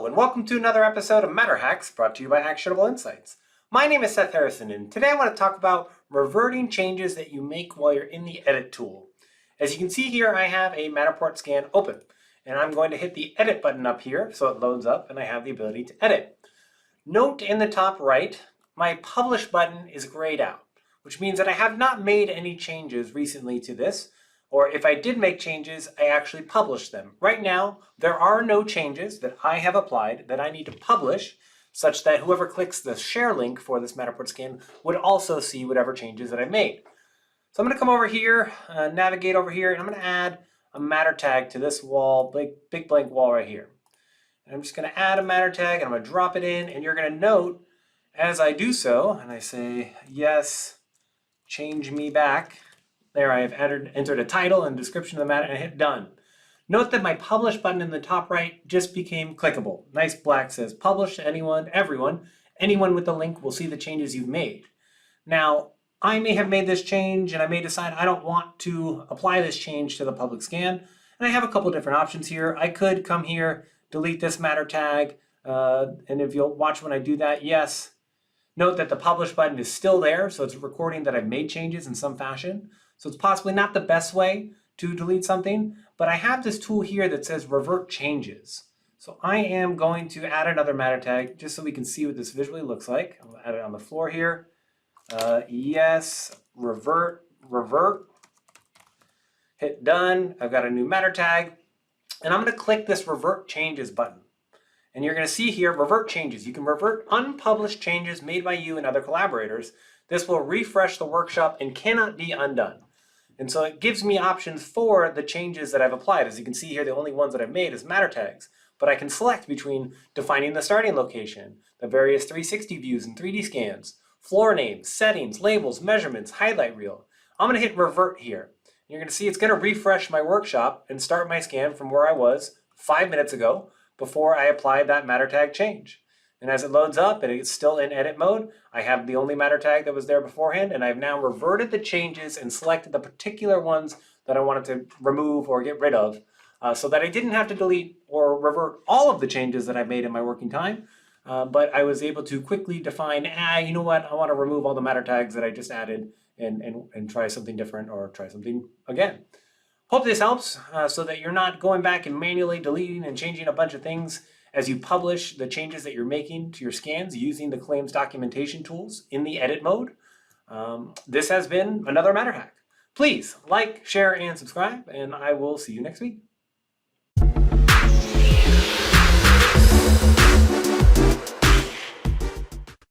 and welcome to another episode of Mattertags brought to you by Actionable Insights. My name is Seth Harrison, and today I want to talk about reverting changes that you make while you're in the Edit tool. As you can see here, I have a Matterport scan open, and I'm going to hit the Edit button up here so it loads up and I have the ability to edit. Note in the top right, my Publish button is grayed out, which means that I have not made any changes recently to this. Or if I did make changes, I actually published them. Right now, there are no changes that I have applied that I need to publish, such that whoever clicks the share link for this Matterport scan would also see whatever changes that I've made. So I'm going to come over here, navigate over here, and I'm going to add a matter tag to this wall, big blank wall right here. And I'm just going to add a matter tag, and I'm going to drop it in, and you're going to note as I do so, and I say, yes, change me back. There I have entered a title and description of the matter and hit done. Note that my publish button in the top right just became clickable. Nice black says publish to anyone, everyone. Anyone with the link will see the changes you've made. Now, I may have made this change and I may decide I don't want to apply this change to the public scan. And I have a couple different options here. I could come here, delete this matter tag, and if you'll watch when I do that, yes. Note that the publish button is still there, so it's recording that I've made changes in some fashion. So it's possibly not the best way to delete something, but I have this tool here that says Revert Changes. So I am going to add another matter tag just so we can see what this visually looks like. I'll add it on the floor here. Yes, revert. Hit done. I've got a new matter tag. And I'm going to click this Revert Changes button. And you're going to see here, Revert Changes. You can revert unpublished changes made by you and other collaborators. This will refresh the workshop and cannot be undone. And so it gives me options for the changes that I've applied. As you can see here, the only ones that I've made is matter tags. But I can select between defining the starting location, the various 360 views and 3D scans, floor names, settings, labels, measurements, highlight reel. I'm going to hit Revert here. You're going to see it's going to refresh my workshop and start my scan from where I was 5 minutes ago before I applied that matter tag change. And as it loads up and it's still in edit mode, I have the only matter tag that was there beforehand, and I've now reverted the changes and selected the particular ones that I wanted to remove or get rid of, so that I didn't have to delete or revert all of the changes that I've made in my working time, but I was able to quickly define, you know what, I want to remove all the matter tags that I just added and try something different or try something again. Hope this helps so that you're not going back and manually deleting and changing a bunch of things as you publish the changes that you're making to your scans using the claims documentation tools in the edit mode. This has been another Matter Hack. Please like, share, and subscribe, and I will see you next week.